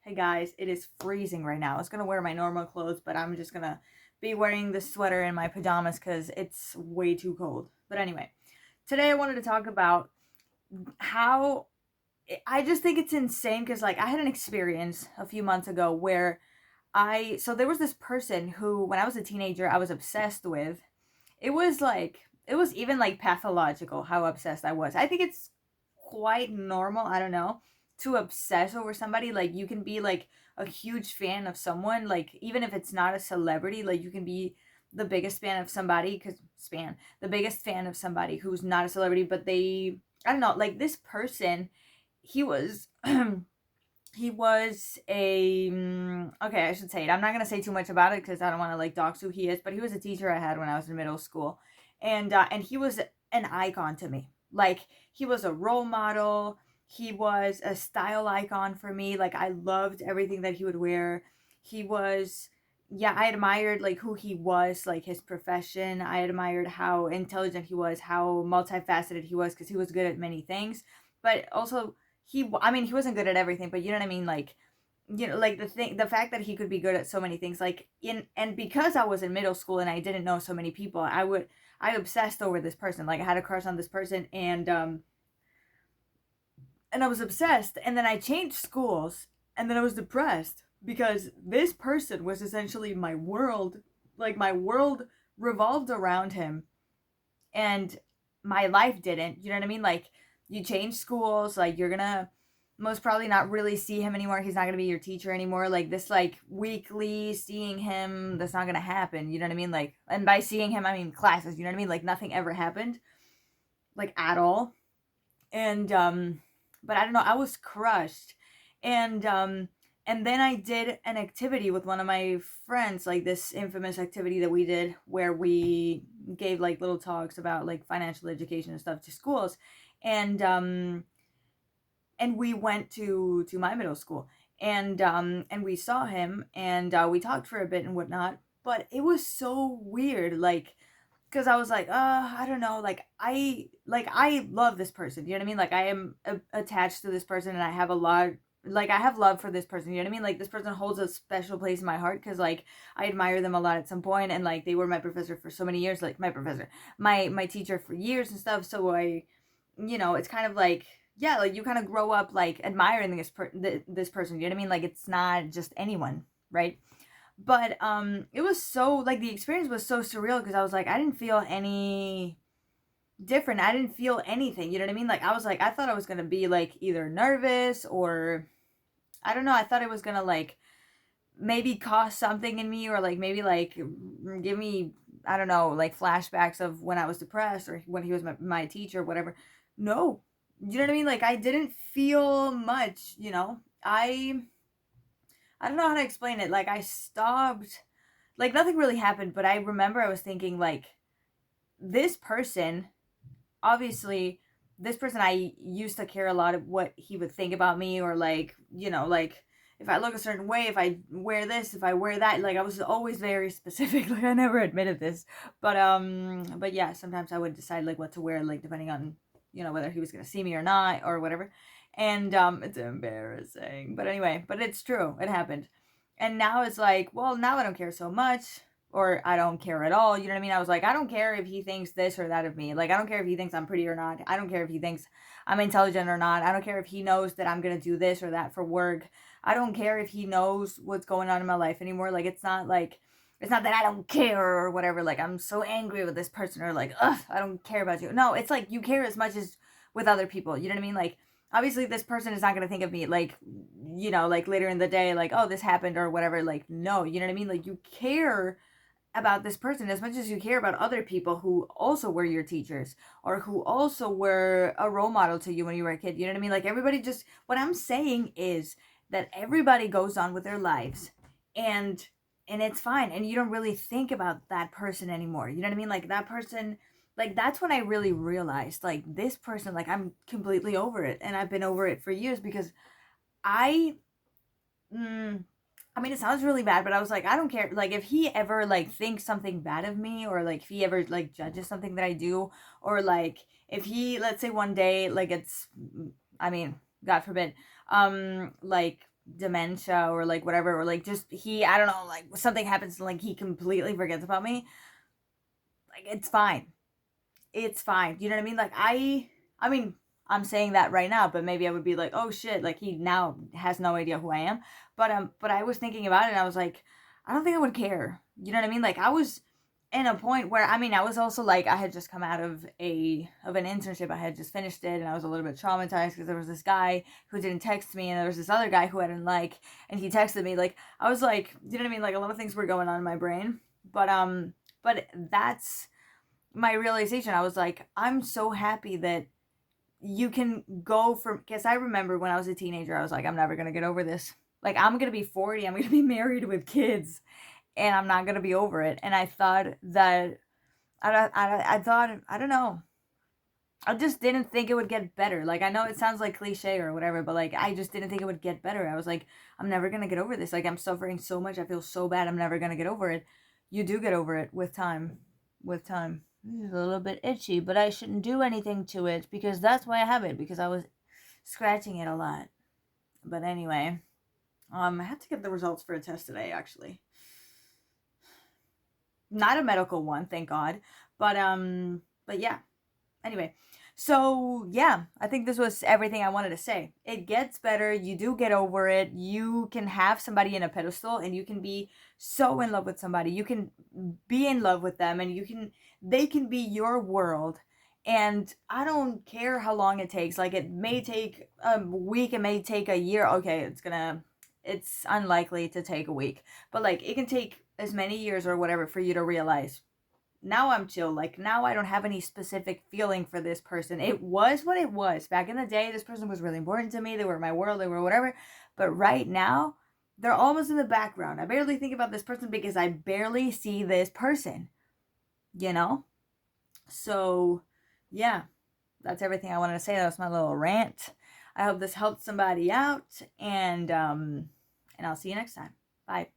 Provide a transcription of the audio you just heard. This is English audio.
Hey guys, it is freezing right now. I was gonna wear my normal clothes, but I'm just gonna be wearing this sweater and my pajamas because it's way too cold. But anyway, today I wanted to talk about how I just think it's insane because, like, I had an experience a few months ago where so there was this person who, when I was a teenager, I was obsessed with. It was even like pathological how obsessed I was. I think it's quite normal, I don't know, to obsess over somebody. Like, you can be like a huge fan of someone, like, even if it's not a celebrity, like, you can be the biggest fan of somebody, the biggest fan of somebody who's not a celebrity, but I don't know, like this person, he was he was okay, I should say it. I'm not gonna say too much about it because I don't want to like dox who he is, but he was a teacher I had when I was in middle school, and he was an icon to me. Like, he was a role model. He was a style icon for me. Like, I loved everything that he would wear. He was, yeah, I admired like who he was, like his profession. I admired how intelligent he was, how multifaceted he was, because he was good at many things, but also I mean, he wasn't good at everything, but you know what I mean, like, like the fact that he could be good at so many things, like, in and because I was in middle school and I didn't know so many people, I obsessed over this person. Like, I had a crush on this person, and I was obsessed, and then I changed schools, and then I was depressed because this person was essentially my world. Like, my world revolved around him, and my life didn't. You know what I mean? Like, you change schools, like, you're gonna most probably not really see him anymore. He's not gonna be your teacher anymore. Like, this, like, weekly seeing him, that's not gonna happen. You know what I mean? Like, and by seeing him, I mean classes. You know what I mean? Like, nothing ever happened, like, at all. And but I don't know, I was crushed. And then I did an activity with one of my friends, like this infamous activity that we did where we gave like little talks about like financial education and stuff to schools. And um and we went to my middle school, and we saw him, and we talked for a bit and whatnot. But it was so weird, like, because I was like, I don't know, like I love this person. You know what I mean? Like, I am attached to this person, and I have a lot. Like, I have love for this person. You know what I mean? Like, this person holds a special place in my heart because, like, I admire them a lot at some point, and like they were my professor for so many years. Like, my professor, my teacher for years and stuff. So it's kind of like, yeah, like, you kind of grow up like admiring this person. You know what I mean? Like, it's not just anyone, right? But it was so, like, the experience was so surreal because I was like, I didn't feel any different. I didn't feel anything. You know what I mean? Like, I was like, I thought I was gonna be like either nervous, or I don't know. I thought it was gonna like maybe cause something in me, or like maybe like give me, I don't know, like flashbacks of when I was depressed or when he was my teacher, whatever. No, you know what I mean? Like, I didn't feel much. I don't know how to explain it. Like, I stopped, like, nothing really happened, but I remember I was thinking, like, this person, obviously, this person, I used to care a lot of what he would think about me, or like, like, if I look a certain way, if I wear this, if I wear that, like, I was always very specific. Like, I never admitted this, but yeah, sometimes I would decide like what to wear, like, depending on, whether he was gonna see me or not, or whatever. And it's embarrassing, but anyway, but it's true, it happened. And now it's like, well, now I don't care so much, or I don't care at all. You know what I mean? I was like, I don't care if he thinks this or that of me. Like, I don't care if he thinks I'm pretty or not. I don't care if he thinks I'm intelligent or not. I don't care if he knows that I'm going to do this or that for work. I don't care if he knows what's going on in my life anymore. Like, it's not that I don't care or whatever. Like, I'm so angry with this person, or like, ugh, I don't care about you. No, it's like you care as much as with other people. You know what I mean? Like, obviously this person is not going to think of me like, like later in the day, like, oh, this happened or whatever. Like, no, you know what I mean? Like, you care about this person as much as you care about other people who also were your teachers, or who also were a role model to you when you were a kid. You know what I mean? Like, everybody just, what I'm saying is that everybody goes on with their lives, and it's fine, and you don't really think about that person anymore. You know what I mean? Like, that person, like, that's when I really realized, like, this person, like, I'm completely over it, and I've been over it for years because I mm, I mean, it sounds really bad, but I was like, I don't care. Like, if he ever like thinks something bad of me, or like if he ever like judges something that I do, or like if he, let's say one day, like, I mean, God forbid, like dementia or like whatever, or like just I don't know, like something happens and like he completely forgets about me, like it's fine. It's fine. You know what I mean? Like I mean, I'm saying that right now, but maybe I would be like, oh shit, like he now has no idea who I am. But I was thinking about it and I was like, I don't think I would care. You know what I mean? Like I was in a point where I mean I was also like I had just come out of an internship. I had just finished it and I was a little bit traumatized because there was this guy who didn't text me and there was this other guy who I didn't like and he texted me. Like I was like, you know what I mean? Like a lot of things were going on in my brain. But that's my realization. I was like, I'm so happy that you can go from, because I remember when I was a teenager, I was like, I'm never gonna get over this. Like I'm gonna be 40, I'm gonna be married with kids, and I'm not gonna be over it. And I thought that I thought I don't know. I just didn't think it would get better. Like I know it sounds like cliche or whatever, but like I just didn't think it would get better. I was like, I'm never gonna get over this. Like I'm suffering so much. I feel so bad. I'm never gonna get over it. You do get over it with time. With time. It's a little bit itchy, but I shouldn't do anything to it because that's why I have it, because I was scratching it a lot. But anyway, I have to get the results for a test today actually. Not a medical one, thank God. But yeah. Anyway, so yeah, I think this was everything I wanted to say. It gets better. You do get over it. You can have somebody in a pedestal and you can be so in love with somebody. You can be in love with them and they can be your world. And I don't care how long it takes. Like it may take a week, it may take a year. Okay, it's unlikely to take a week. But like it can take as many years or whatever for you to realize now I'm chill. Like now I don't have any specific feeling for this person. It was what it was. Back in the day, this person was really important to me. They were my world, they were whatever. But right now, they're almost in the background. I barely think about this person because I barely see this person, you know? So, yeah, that's everything I wanted to say. That was my little rant. I hope this helped somebody out and I'll see you next time. Bye.